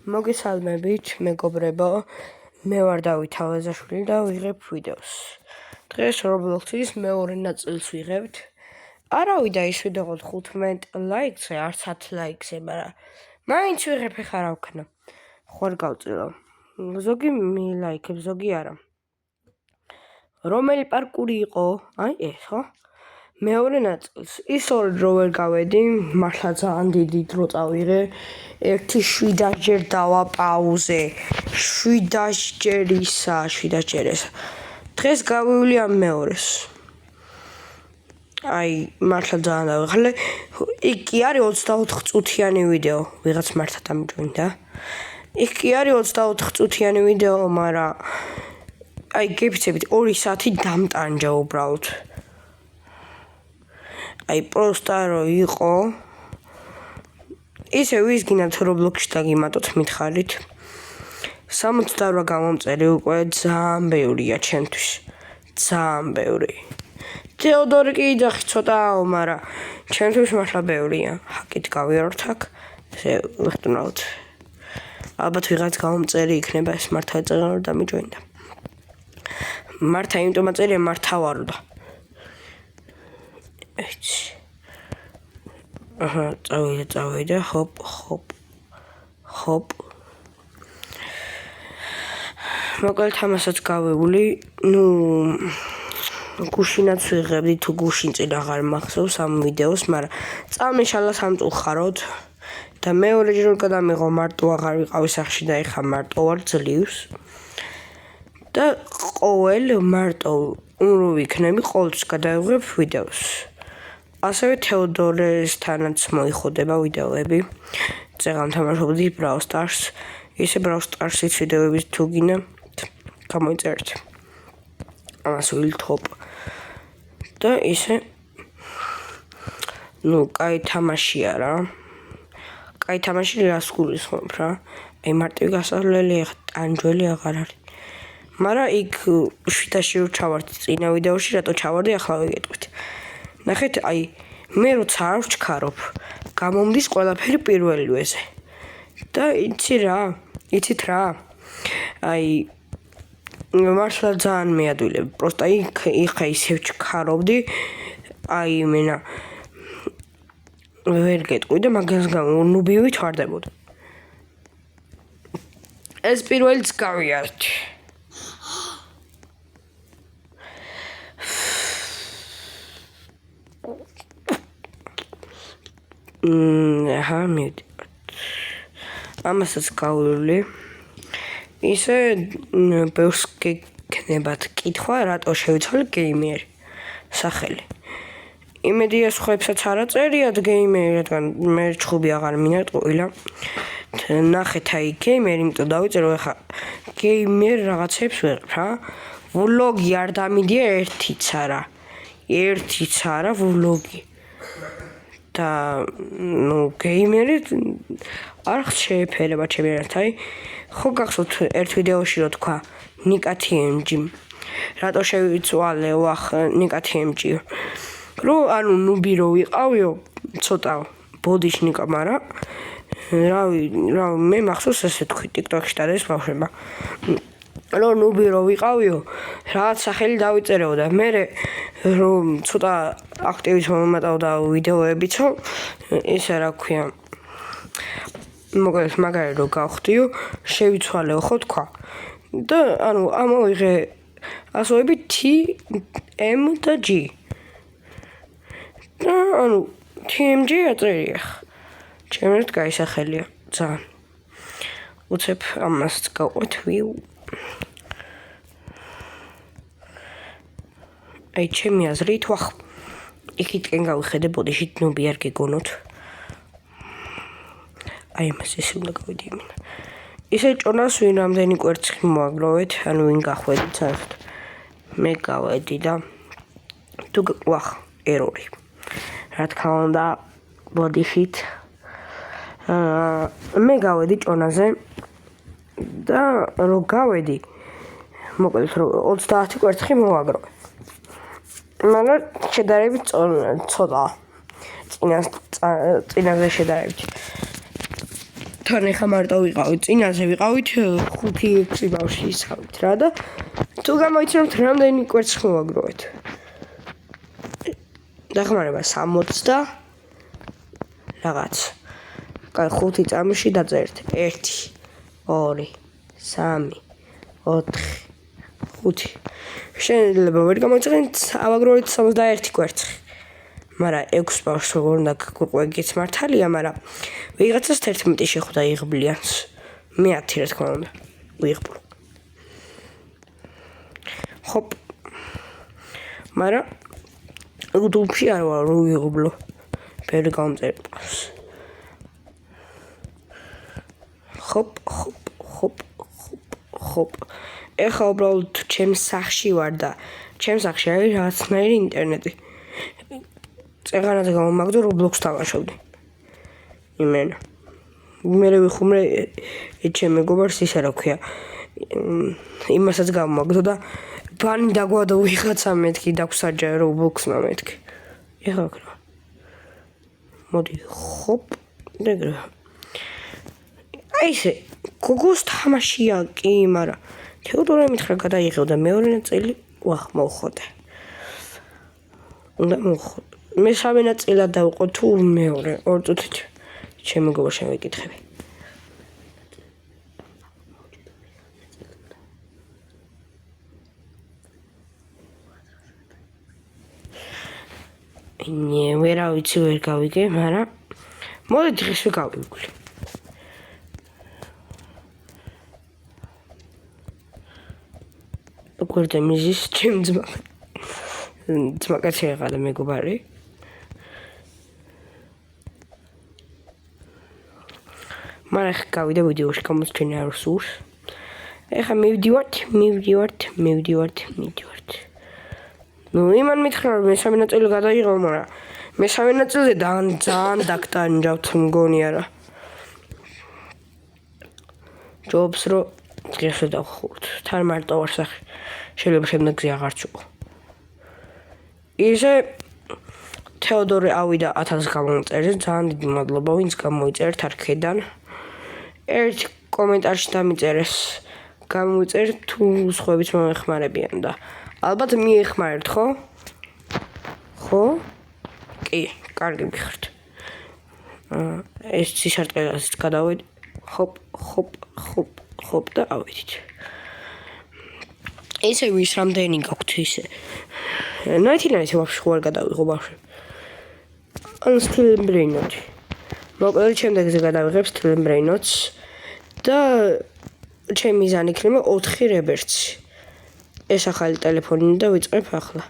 მოგესალმებით, მეგობრებო. მე ვარ დავით ავაზაშვილი და ვიღებ ვიდეოს. დღეს Roblox-ის მეორე ნაწილს ვიღებთ. არავი დაისვიდოღოთ 15 ლაიქზე, არც 10 ლაიქზე, მაგრამ მაინც ვიღებ ეხლა რა ვქნა. ხوار გავწილო. ზოგი მილაიქებს, ზოგი არა. რომელი პარკური იყო? აი ეს, ხო? მეორე ნაწილს. ის ორი დრო ვერ გავედი, მართლა ძალიან დიდი დრო წავიღე. 7 ჯერ დავა პაუზე. 7 ჯერ ესა. დღეს გავივლი ამ მეორეს. აი, მართლა ძალიან დავიღალე. იქ კი არის 24 წუთიანი ვიდეო, ვიღაც მართლა დამიჯვენდა. იქ კი არის 24 წუთიანი ვიდეო, მაგრამ აი, გეფიცებით 2 საათი დამტანჯა უბრალოდ. აი, პროსტა რო იყო. ისე ვის გინდათ Roblox-ში დაგიმატოთ, მითხარით. 68 გამომწერი უკვე ძალიან ბევრია ჩემთვის. ძალიან ბევრი. თეოდორი კი იძახი ცოტაო, მაგრამ ჩემთვის მართლა ბევრია. ჰაკით გავიაროთ აქ. ესე ვიხტუნავთ. ალბათ ვიღაც გამომწერი იქნება, ეს მართლა ეწეღა რომ დამიჯვენდა. მართლა იმიტომ აწერია მართლა ვარო და. აჰა, წავიდა, ჰოპ. მოკლედ ამასაც გავეული, გუშინაც ვიღებდი თუ გუშინ წინ აღარ მახსოვს ამ ვიდეოს, მაგრამ წამიშალა სამწუხაროდ და მეორე ჯერ გადამიღო მარტო აღარ ვიყავი სახში და ეხა მარტო ვარ ძლივს. და ყოველ მარტო რო ვიქნები, ყოველთვის გადავიღებ ვიდეოს. ასევე თეოდორესთანაც მოიხდება ვიდეოები. წეგან თამაშობდი Brawl Stars. ისე Brawl Stars-ის ვიდეოების თუ გინდათ, გამოიწერეთ. ამას ვილთობ. და ისე კაი თამაშია რა. კაი თამაში რას გულისხმობ რა? აი მარტივი გასავლელი ტანჯველი აღარ არის. მაგრამ იქ 7-ში რო ჩავარდი წინა ვიდეოში, რატო ჩავარდი ახლა ვიგეტყვით. ნახეთ, აი მე როცა არ ვჩქარობ, გამომდის ყველაფერი პირველივეზე. და იცით რა? აი მართლა ძალიან მეადვილებ. პროსტა იქ ისე ვჩქარობდი, აი მენა ვერ გეტყვი და მაგას გამო ნუბივით ვარდებოდი. ეს პირველიც გავიარეთ. აჰა, მივიდეთ. ამასაც გავივლი. ისე ბევრს გექნებათ კითხვა, რატო შევიცვალე გეიმერი სახელი. იმედია სხვაებსაც არ აწერიათ გეიმერი, რადგან მე ჩხუბი აღარ მინარტყუილა. ნახეთ აი გეიმერი, იმიტომ დავიწერო ეხა გეიმერ რაღაცებს ვეღებ რა. ვლოგი არ დამიდია ერთიც არა ვლოგი. და გეიმერი არ შეეფერება ჩემი ერთ აი ხო გახსოვთ ერთ ვიდეოში რო თქვა ნიკა TMG რატო შევიცვალე ვახ ნიკა TMG ანუ ნუბი რო ვიყავიო ცოტა ბოდიში ნიკა მაგრამ რა მე მახსოვს ესე თქვი TikTok-ში და ეს ბავშვებმა რო ნუბი რო ვიყავიო რაღაც სახელი დავიწერეო და მე რომ ცოტა აქტივის მომატავდა ვიდეოებიცო ისე რა ქვია მოკლედ მაგარი რო გავხდიო შევიცვალეო ხო თქვა და ანუ ამოვიღე ასოები T, M და G და ანუ TMG აწერია ჩემ ერთ გაისახელია ძალიან უცებ ამას გავყვეთ ვიუ აი ჩემი აზრით ვახ იქითკენ გავიხედე ბოდიში ნუბი არ გეგონოთ აი მას ისე უნდა გავიდი იმინა ისე ჭონას ვინ რამდენი კვერცხი მოაგროვეთ ანუ ვინ გახვედით საერთოდ მე გავედი და თუ ვახ ერორი რა თქმა უნდა ბოდიშით მე გავედი ჭონაზე და რო გავედი მოკლედ რო 30 კვერცხი მოაგროვე მაგრამ შედარებით ცოტა წინაზე შედარებით თან ეხა მარტო ვიყავით, წინაზე ვიყავით 5-6 ბავშვი ისავით რა და თუ გამოიცნობთ რამდენი კვერცხი მოვაგროვეთ. დახმარება 60 და რაღაც. კაი 5 წამში დაწერთ 1 2 3 4 5 შეიძლება ვერ გამოიწყენთ ავაგროვეთ 61 კვერცხი. მაგრამ 6 ბავშვს როგორ უნდა გვეყიგეთ მართალია, მაგრამ ვიღაცას 11 შეხვდა იღბლიანს. მე 10 რა თქმა უნდა ვიღბლო. ჰოპ. მაგრამ YouTube-ში არ ვარ რომ ვიღბლო. ბევრი გამწერებს. ჰოპ ჰოპ ჰოპ ჰოპ. ეხლა უბრალოდ ჩემს სახში ვარ და ჩემს სახში არის რაღაცნაირი ინტერნეტი. წეღანაზე გამომაგდო Roblox თამაშობდი. იმენა. მე ვიხუმრე ჩემ მეგობარს ისე რა ქვია. იმასაც გამომაგდო და ბანი დაგვადო ვიღაცა მეთქი დაგვსაჯა Roblox-მა მეთქი. ეხლა რა. მოდი ჰოპ დეგრა. აი ესე გოგოს თამაშია კი, მაგრამ თეოდორე მითხრა გადაიღევდა მეორე ნაწილი, ვახ მოვხოდე. უნდა მოვხოდე. მესამე ნაწილად დავყო თუ მეორე 2 წუთით ჩემ მეგობარს შევიკითხები. ვერა ვიცი ვერ გავიგე, მაგრამ მოდით დღეს ვიკავებული. გვერდე მიზის ჩემ ძმაკაცი ეყადა მეგობარი. მაგრამ ხა გავიდა ვიდეოში გამოსჩენე არ სურს. ეხა მივდივართ. ნუ იმან მითხრა რომ მესამე ნაწილი გადაიღო, მაგრამ მესამე ნაწილზე ძალიან დაგტანჯავთ მგონი არა. ჯობს რომ დღეს დავხურთ. თან მარტო ვარ სახში. შეიძლება შემდეგზე აღარ ჩუყო. ისე თეოდორე ავიდა 1000 გამომწერეთ, ძალიან დიდი მადლობა ვინც გამოიწერეთ არქედან. ერთ კომენტარში დამიწერეს გამოიწერეთ თუ სხვაებიც მომეხმარებიან და ალბათ მიეხმარებთ ხო? ხო? კი, კარგი მიხართ. ეს სიშარტყელასაც გადავედი. ჰოპ და ავედით. ისე ვის რამდენი გაქვთ ისე. ნაითინაიცი ვაფშე ხوار გადავიღო ბავშვი. ან სტილბრეინოთი. მოკლედ შემდეგზე გადავიღებ სტილბრეინოთს და ჩემი მიზანი იქნება 4 რებერცი. ეს ახალი ტელეფონი და ვიწყებ ახლა.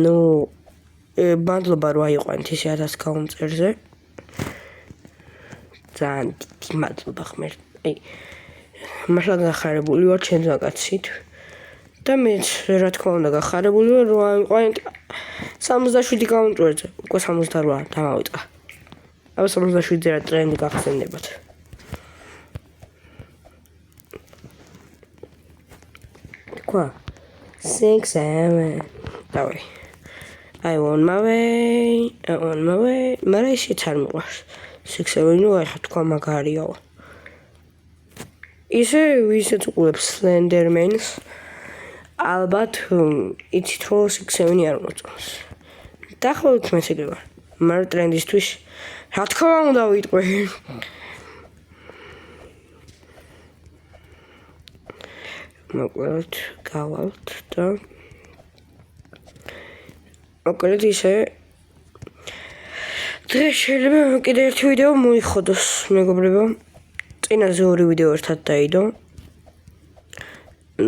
ნუ მადლობა რომ აიყვანეთ ისე 1000 გამომწერზე. ძალიან დიდი მადლობა ხმერ. აი მართლა გახარებული ვარ ჩემ ზაკაცით. და მე რა თქმა უნდა გახარებული ვარ რომ აიყვანეთ 67 გამომწერზე. უკვე 68 დამავიწყა. აბა 67-ზე რა ტრენდი გახსენდებათ. Qua 6 7 დავი. I on my way. მაგრამ ისიც არ მიყვარს. 6-7-ო აი თქვა მაგარიაო. ისე ვისაც უყურებს Slendermans ალბათ იცით რომ 6-7 არ მოწონს. დაახლოებით მე ისე ვარ. მაგრამ ტრენდისთვის რა თქმა უნდა ვიტყვი. მოკლედ გავალთ და მოკლედ ისე დღეს შეიძლება კიდე ერთი ვიდეო მოიხოდოს მეგობრებო. წინაზე 2 ვიდეო ერთად დაიდო.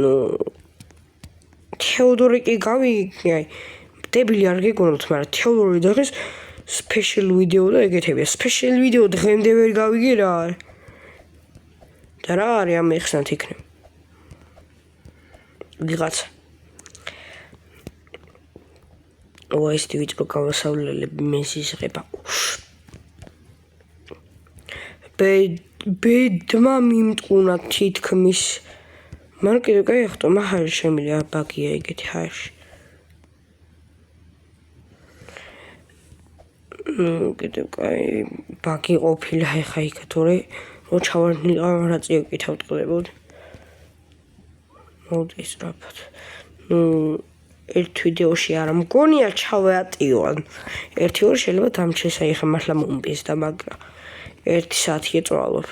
ნუ თეოდორე კი გავიგე, აი დებილი არ გიგონოთ, მაგრამ თეოდორე დღეს სპეშალ ვიდეო და ეგეთებია. სპეშალ ვიდეო დღემდე ვერ გავიგე რა არის. და რა არის ამ ეხსნათ იქნება. ვიღაცა ეს ვიწრო გავასავლელები მესის ღება. ბედმა მიმტყუნა თითქმის. მაგრამ კიდევ კაი ახტო მაჰარი შემილია ბაგია ეგეთი ჰაერში. კიდევ კაი ბაგი ყოფილა ეხა იქ თორე რო ჩავარდნილიყავ რაცია კითხავდყდებოდი მოდი სწრაფად ერთ ვიდეოში არა მგონია ჩავეატიო ერთი ორი შეიძლება დამჩეს აი ხა მართლა მომბის და მაგრამ 1 საათი ეწვალობ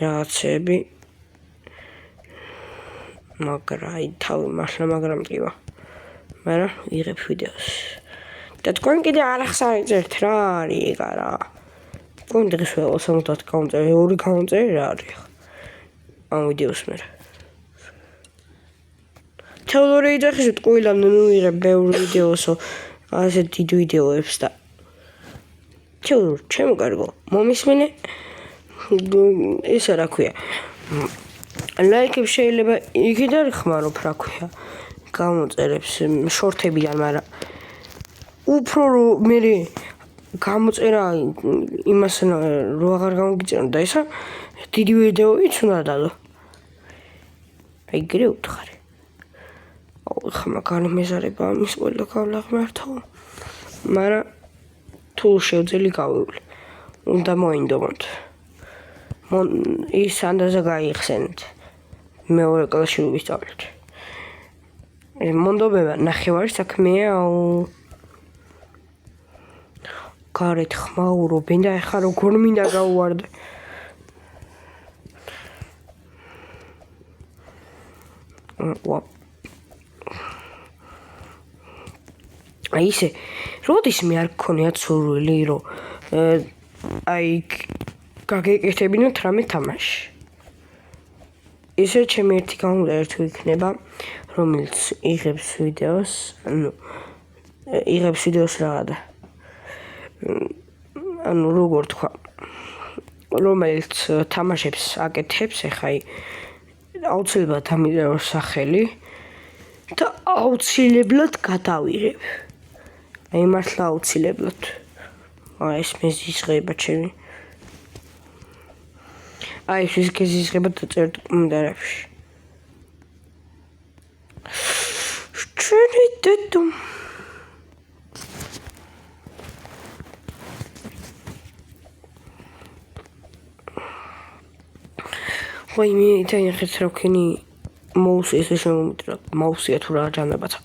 რაღაცები მაგრამ აი თავი მართლა მაგრამ მტკივა მაგრამ ვიღებ ვიდეოს და თქვენ კიდე არ ახსენეთ რა არის ეგ არა თქვენ დღეს 70 გაუნწერი 2 გაუნწერი რა არის ამ ვიდეოს მე თეოდორი იძახის ტყუილამ ნუ ვიღებ ბევრ ვიდეოსო ასე დიდ ვიდეოებს და თეოდორ ჩემო კარგო მომისმენე ისა რა ქვია ლაიქებს შეიძლება იქიდან ხმარობ რა ქვია გამოწერებს შორტებიდან მაგრამ უფრო მე გამოწერა იმას რო აღარ გამოგიწერო და ისა დიდი ვიდეოიც უნდა დადო აი გრე უთხარი ხა მაგარი მეზარება ამის ყველა გავლაღმართო მაგრამ თუ შევძელი გავივლი უნდა მოინდომოთ ის ანდაზე გაიხსენეთ მეორე კლასში ვისწავლეთ მონდობება ნახევარი საქმეა გარეთ ხმაურობენ და ეხლა როგორ მინდა გავუვარდე აი ისე როდის მე არ გქონიათ სურვილი რომ აი გაგეკეთებინოთ რამე თამაში ისე ჩემი ერთი გამომდე თუ იქნება რომელიც იღებს ვიდეოს ანუ იღებს ვიდეოს რაღაცა ანუ როგორ თქვა რომელიც თამაშებს აკეთებს ეხა აუცილებლად ამიწერო სახელი და აუცილებლად გადავიღებ აი მართლა აუცილებლად აი ეს მეზიზღება ჩემი აი ეს გეზიზღება დაწერთ კომენტარებში ჩვენი დედო ვაი მე იტანიხეთ რა ვქენი მაუსი ესე შემომიტრა მაუსია თუ რა ჯანებაცა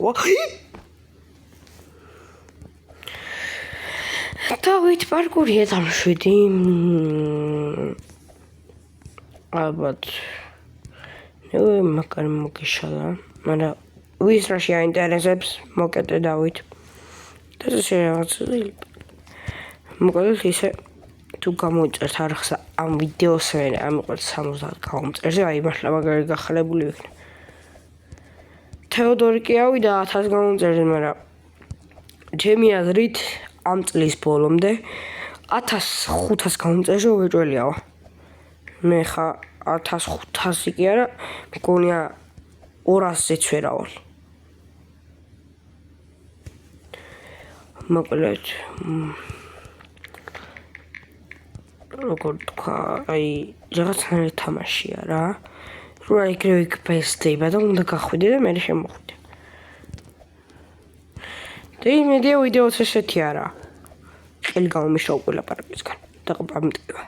დავით პარკურია დამშვიდი ალბათ ნუ მაგარი მოგეშალა მაგრამ ვის რაში აინტერესებს მოკეთე დავით და შეიძლება მოკლედ ისე თუ გამოიწერთ არხსა ამ ვიდეოს მე ამიყვეთ 70 გამომწერზე აი მართლა მაგარი გახალებული ვიქნე თეოდორი კი ავიდა 1000 გამომწერზე მაგრამ ჩემი აზრით ამ წლის ბოლომდე 1500 გამომწერზე ვეჭველიაო მე ხა 1500 კი არა მგონია 200-ზეც ვერავარ მოკლედ როგორ თქვა აი რაღაცნაირი თამაშია რა რა ეგრევე გფესდება და უნდა გახვიდე და მე შემოხვიდე და იმედია ვიდეოც ესეთი არა ხელი გამომიშავა ყველა პარკისგან და ყამტკივა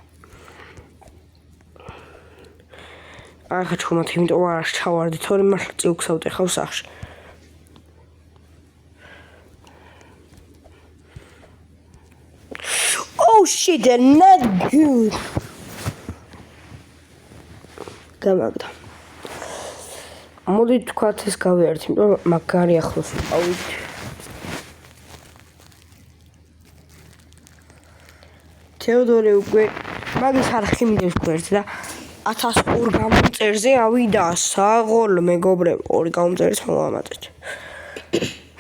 აი ხა ჩუმად იმიტომ არ ჩავარდი თორე მართლა წიუქსავდე ხავ სახში Oh shit, they're not good. გამაგდა. მოდით თქვათ ეს გავიარეთ, იმიტომ მაგარი ახლოს ვიყავით. თეოდორი უკვე მაგის არხი მიდევს გვერდს და 1002 გამომწერზე ავიდა საღოლ მეგობრებო 2 გამომწერს მოვამატეთ.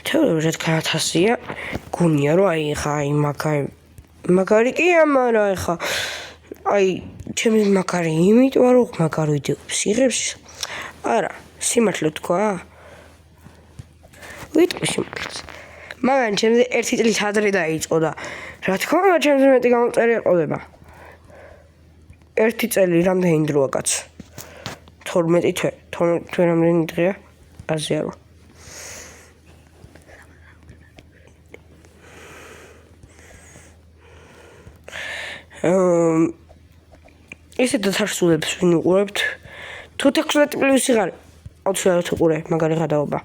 თეოდორი რადგან 1000-ია, გონია რომ აი ხა აი მაგარი კი ამარა ხა აი ჩემი მაგარი იმიტომ რომ მაგარი ვიდეოებს იღებს არა სიმართლე თქვა ვიტყვი სიმართლეს მაგრამ ჩემზე 1 წელი ადრე დაიწყო და რა თქმა უნდა ჩემზე მეტი გამომწერი ეყოდება 1 წელი რამდენი დროა კაც 12 თვე რამდენი დღეა ისეთ დათარსულებს ვინ უყურებთ? თუ 16 პლუსი ხარ, აუცილებლად უყურე მაგარი გადაობა.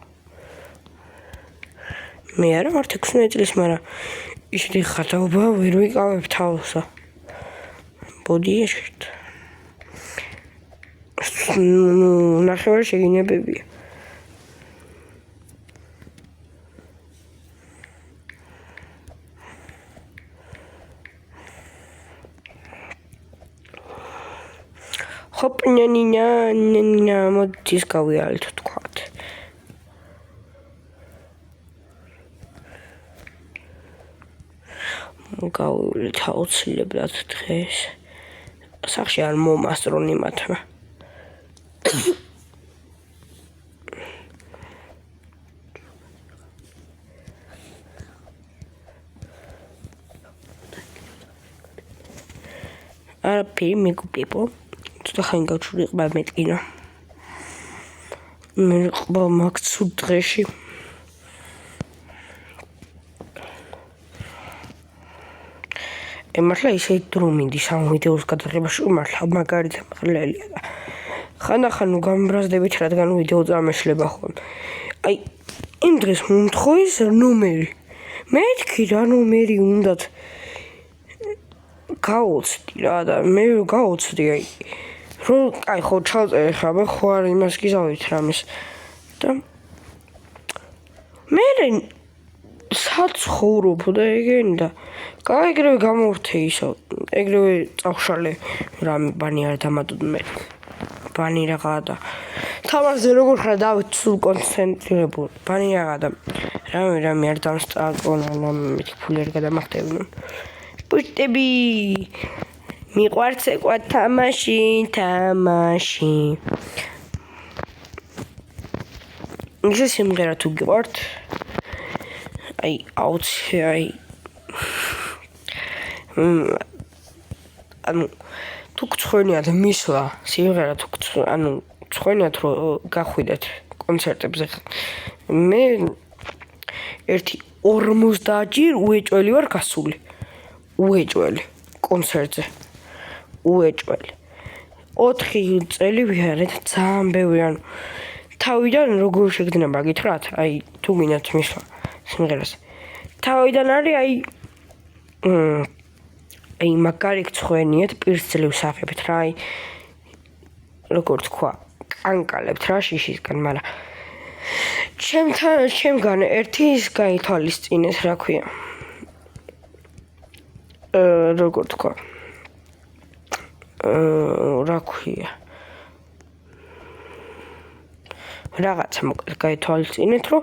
მე არა ვარ 16 წლის, მაგრამ ისეთი გადაობა ვერ ვიკავებ თავსა. ბოდი ეშეთ. ნახევარი შეგინებებია. Hop, nja, მოდი ის გავიარეთ თქვათ. გავივლით აუცილებლად დღეს. სახში არ მომასწრონ იმათმა. არაფერი მეგობრებო. Tot ga ik ook terug bij met Ina. Mijn gebouw maakt zo dresje. En maar hij zei droom in die samen video's kan er maar maar maar kaart geleden. Gaan nu gambra's de beetje gaan video's aan mijn sleba gewoon. Ai indres moet goois er nummer. Met kira nummer omdat chaos die daar meer chaos die აი ხო ჩავწერე ხო არ იმას გიზავით რამის და მე საცხოვრობ და ეგენი და ეგრევე გამოვრთე ისო ეგრევე წავშალე რამე ბანი არ დამატუნ მე ბანი რაღა და თავაზე როგორ ხარ დავით სულ კონცენტრირებული ბანი რაღა და რამე არ დამსწავლონ მე ფული არ გადამახტებინო პუშტები მიყვარს ეკვა თამაში ისე სიმღერა თუ გიყვართ აი აუცი აი ანუ თუ გწვენიათ მისვლა სიმღერა თუ ანუ გწვენიათ რომ გახვიდეთ კონცერტებზე მე ერთი 50 ჯერ უეჭველი ვარ გასული უეჭველი კონცერტზე უეჭველი 4 წელი ვიარეთ ძალიან ბევრი ანუ თავიდან როგორ შეგდნება გითხრათ აი თუ გინდათ მისვლა სიმღერას თავიდან არის აი მაგარი გწვენიეთ პირსძლივ სახებით რა აი როგორ თქვა კანკალებთ რა შიშისგან მაგრამ ჩემგან ერთი ის გაითვალისწინეს რა ქვია როგორ თქვა რა ქვია რაღაცა მოკლედ გაითვალისწინეთ რომ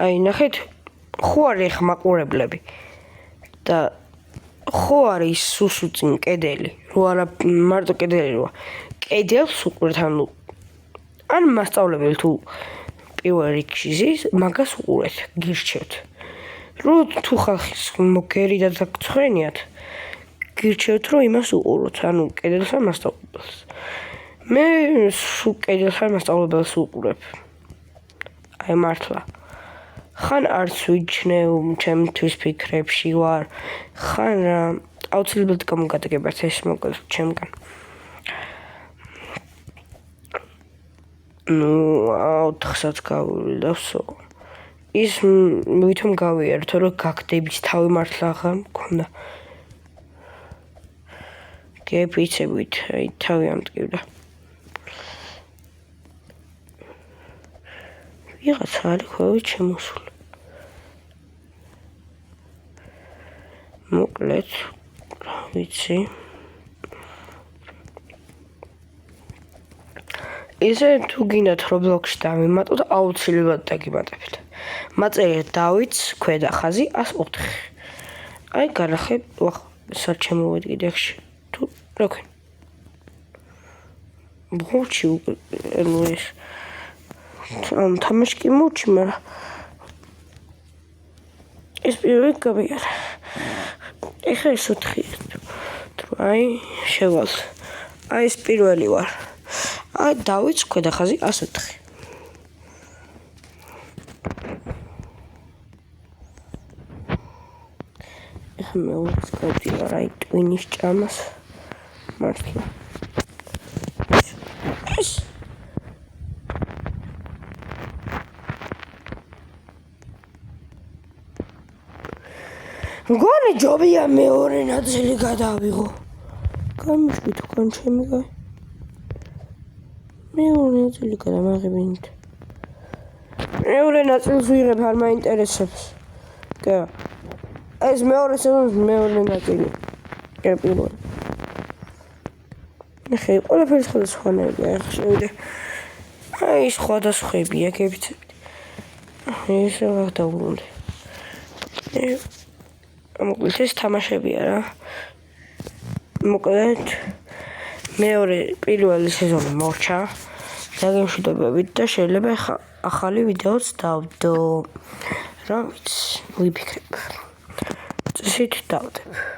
აი ნახეთ ხო არის ხმაყურებლები და ხო არის სუსუწინ კედელი რო არა მარტო კედელი როა კედელს უყურეთ ან მასწავლებელი თუ პირველ რიგში ზის მაგას უყურეთ გირჩევთ რო თუ ხალხის მოგერი და დაგწვენიათ გირჩევთ რომ იმას უყუროთ ანუ კედელს ან მასწავლებელს მე სულ კედელს ან მასწავლებელს უყურებ აი მართლა ხან არც ვიჩნევ ჩემთვის ფიქრებში ვარ ხან რა აუცილებლად გამოგადგებათ ეს მოკლედ ჩემგან ნუ 4-საც გავვილდავსო ის ვითომ გავიერთო რომ გაგდებით თავი მართლა აღარ მქონდა გეფიცებით აი თავი ამტკივდა ვიღაცა არის ხოლმე შემოსული მოკლედ ვიცი ისე თუ გინდათ Roblox-ში დავიმატოთ აუცილებლად დაგიმატებთ მაწერეთ დავითს ქვედა ხაზი 104 აი განახებ ვახ საჩემო ვედგიდეხში თუ რა ქვია ბოჩი ანუ ეს თამაში კი მოჩი მაგრამ ეს პირველი გავიარა ეხლა ეს 4 თუ აი შევალ აი ეს პირველი ვარ აი დავითს ქვედა ხაზი 104 ეხლა მე ვსკავდი ვარ აი ტვინის ჭამას მართლა მგონი ჯობია მეორე ნაწილი გადავიღო. გამიშვი თქვენ ჩემი კაი. მეორე ნაწილი გადამაღებინით. მეორე ნაწილს ვიღებ არ მაინტერესებს. კი. ეს მეორე სეზონის მეორე ნაწილი. კი პირველი. ნახე, ყველაფერი სხვადასხვანაირია, ახლა შევიდე. აი, სხვადასხვებია, გებიცებით. ეს რა დავუბრუნდი. მოკლედ ეს თამაშებია რა. მოკლედ პირველი სეზონი მორჩა. დაგემშვიდობებით და შეიძლება ახალი ვიდეოც დავდო. რომ ვიცი, ვიფიქრებ. წესით დავდებ.